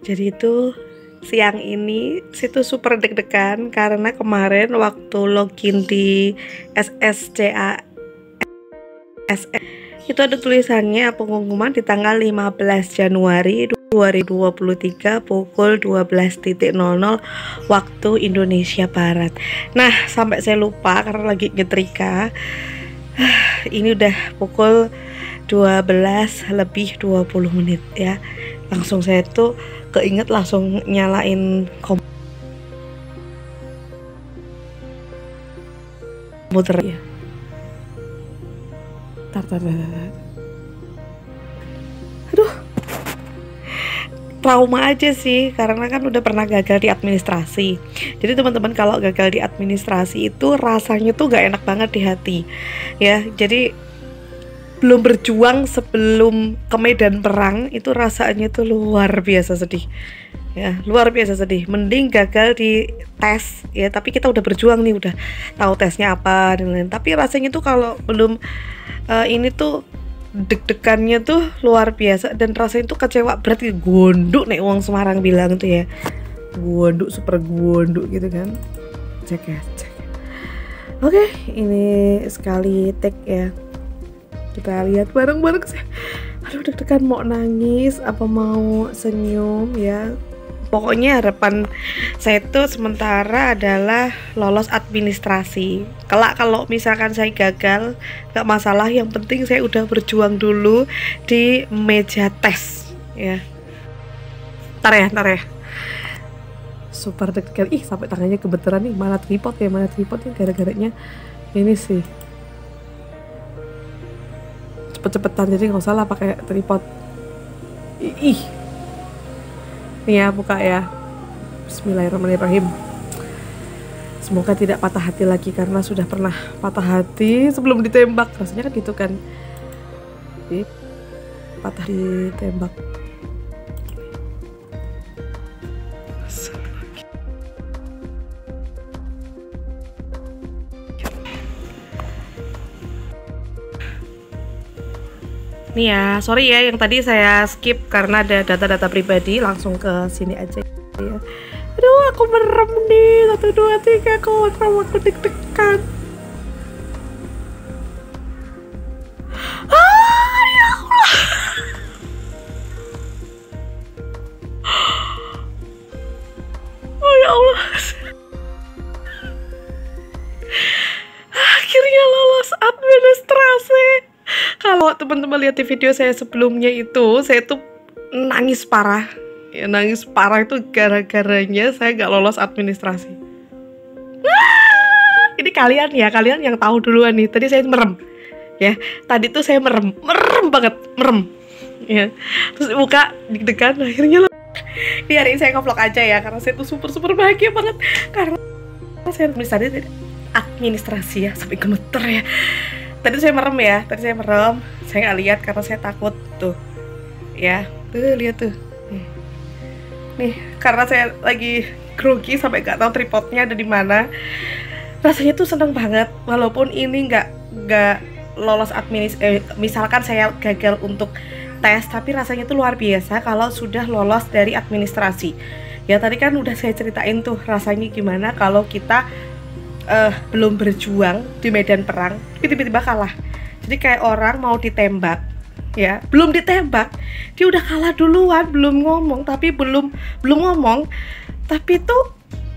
Jadi itu siang ini situ super deg-degan karena kemarin waktu login di SSCASN itu ada tulisannya pengumuman di tanggal 15 Januari 2023 pukul 12.00 waktu Indonesia Barat. Nah, sampai saya lupa karena lagi nyetrika. Ini udah pukul 12:20 ya. Langsung saya tuh keinget langsung nyalain komputer ya. Aduh, trauma aja sih karena kan udah pernah gagal di administrasi. Jadi teman-teman kalau gagal di administrasi itu rasanya tuh gak enak banget di hati ya. Jadi belum berjuang sebelum ke medan perang itu rasanya tuh luar biasa sedih ya, luar biasa sedih. Mending gagal di tes ya, tapi kita udah berjuang nih, udah tahu tesnya apa dan lain-lain. Tapi rasanya tuh kalau belum ini tuh deg-degannya tuh luar biasa dan rasanya tuh kecewa, berarti gondok nih uang Semarang bilang tuh ya, gondok, super gondok gitu kan. Cek ya, cek. Oke, ini sekali take ya, kita lihat bareng-bareng sih. Aduh, deg-degan mau nangis apa mau senyum ya. Pokoknya harapan saya tuh sementara adalah lolos administrasi. Kelak kalau misalkan saya gagal, gak masalah, yang penting saya udah berjuang dulu di meja tes ya. Ntar ya. Super deg-degan. Ih, sampai tangannya kebetulan nih, mana tripod ya, gara-garanya ini sih. Cepet-cepetan, jadi nggak usah lah pakai tripod. Ih, nih ya, buka ya. Bismillahirrahmanirrahim. Semoga tidak patah hati lagi karena sudah pernah patah hati sebelum ditembak. Rasanya kan gitu kan. Jadi, patah ditembak. Nih ya, sorry ya yang tadi saya skip karena ada data-data pribadi, langsung ke sini aja ya. Aduh, aku merem nih, 1, 2, 3, aku deg-degan. Ya Allah. Oh ya Allah. Akhirnya lolos administrasi. Kalau teman-teman lihat di video saya sebelumnya itu, saya tuh nangis parah. Ya, nangis parah itu gara-garanya saya nggak lolos administrasi. Ini kalian yang tahu duluan nih. Tadi saya merem, ya. Tadi tuh saya merem banget, ya. Terus buka deg-degan, akhirnya di hari ini saya nge-vlog aja ya, karena saya tuh super bahagia banget karena saya administrasi ya, sampai gemeter ya. Tadi saya merem, saya nggak lihat karena saya takut tuh, ya, tuh lihat tuh, nih, karena saya lagi grogi sampai nggak tahu tripodnya ada di mana. Rasanya tuh seneng banget, walaupun ini nggak lolos misalkan saya gagal untuk tes, tapi rasanya tuh luar biasa kalau sudah lolos dari administrasi. Ya tadi kan udah saya ceritain tuh rasanya gimana kalau kita belum berjuang di medan perang, tiba-tiba kalah. Jadi kayak orang mau ditembak, ya, belum ditembak, dia udah kalah duluan, belum ngomong, tapi tuh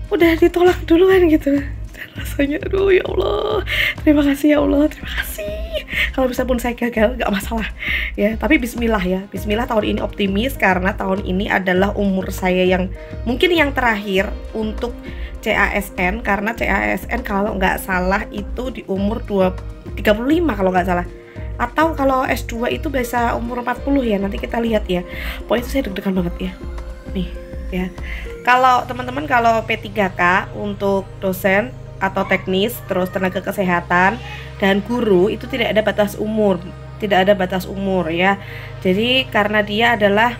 udah ditolak duluan gitu. Dan rasanya, aduh ya Allah, terima kasih ya Allah, terima kasih. Kalau bisa pun saya gagal, gak masalah, ya. Tapi Bismillah ya, Bismillah tahun ini optimis karena tahun ini adalah umur saya yang mungkin yang terakhir untuk CASN, karena CASN kalau nggak salah itu di umur 35 kalau nggak salah, atau kalau S2 itu biasa umur 40 ya, nanti kita lihat ya. Pokoknya itu saya deg-degan banget ya. Nih ya, kalau teman-teman kalau P3K untuk dosen atau teknis, terus tenaga kesehatan dan guru itu tidak ada batas umur ya. Jadi karena dia adalah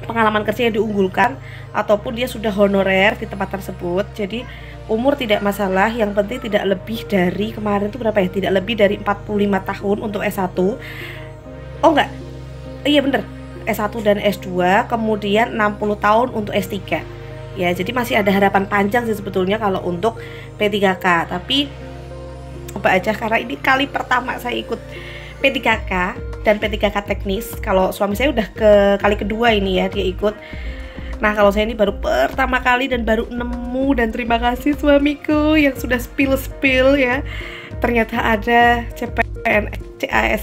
pengalaman kerja yang diunggulkan ataupun dia sudah honorer di tempat tersebut, jadi umur tidak masalah, yang penting tidak lebih dari, kemarin itu berapa ya, tidak lebih dari 45 tahun untuk S1. Oh enggak, iya bener, S1 dan S2, kemudian 60 tahun untuk S3. Ya, jadi masih ada harapan panjang sih sebetulnya kalau untuk P3K. Tapi coba aja, karena ini kali pertama saya ikut P3K dan P3K teknis. Kalau suami saya udah ke kali kedua ini ya dia ikut. Nah, kalau saya ini baru pertama kali dan baru nemu, dan terima kasih suamiku yang sudah spill ya. Ternyata ada CAS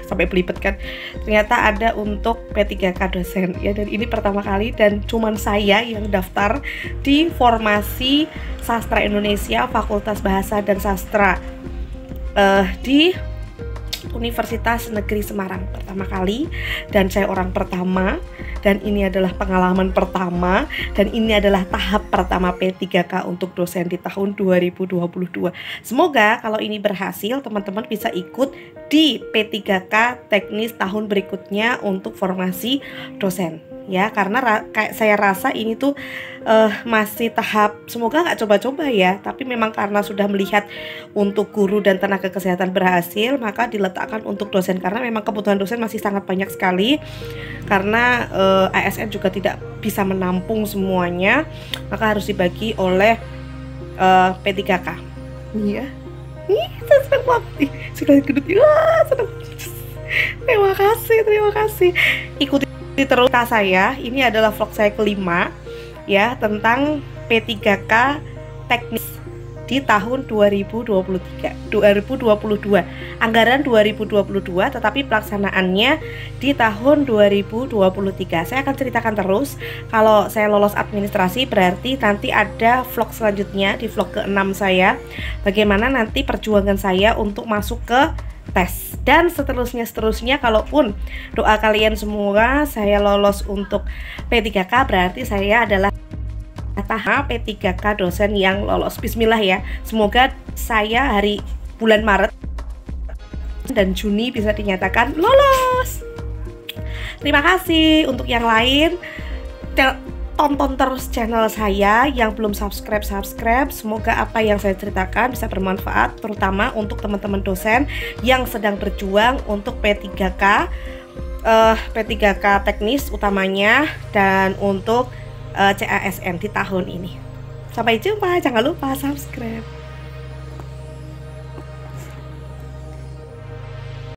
sampai belibet kan. Ternyata ada untuk P3K dosen ya, dan ini pertama kali dan cuman saya yang daftar di Formasi Sastra Indonesia Fakultas Bahasa dan Sastra di Universitas Negeri Semarang pertama kali, dan saya orang pertama, dan ini adalah pengalaman pertama, dan ini adalah tahap pertama P3K untuk dosen di tahun 2022. Semoga kalau ini berhasil teman-teman bisa ikut di P3K teknis tahun berikutnya untuk formasi dosen ya, karena kayak saya rasa ini tuh masih tahap, semoga nggak coba-coba ya, tapi memang karena sudah melihat untuk guru dan tenaga kesehatan berhasil, maka diletakkan untuk dosen, karena memang kebutuhan dosen masih sangat banyak sekali, karena ASN juga tidak bisa menampung semuanya, maka harus dibagi oleh P3K. Iya, saya senang banget, sudah gedut ya, senang. Terima kasih. Ikuti terus saya, ini adalah vlog saya kelima ya tentang P3K teknis di tahun 2022. Anggaran 2022, tetapi pelaksanaannya di tahun 2023. Saya akan ceritakan terus. Kalau saya lolos administrasi, berarti nanti ada vlog selanjutnya di vlog ke-6 saya, bagaimana nanti perjuangan saya untuk masuk ke tes, dan seterusnya. Kalaupun doa kalian semua saya lolos untuk P3K, berarti saya adalah tahap P3K dosen yang lolos. Bismillah ya, semoga saya hari bulan Maret dan Juni bisa dinyatakan lolos. Terima kasih. Untuk yang lain, tonton terus channel saya. Yang belum subscribe. Semoga apa yang saya ceritakan bisa bermanfaat, terutama untuk teman-teman dosen yang sedang berjuang untuk P3K teknis utamanya, dan untuk CASN di tahun ini. Sampai jumpa, jangan lupa subscribe.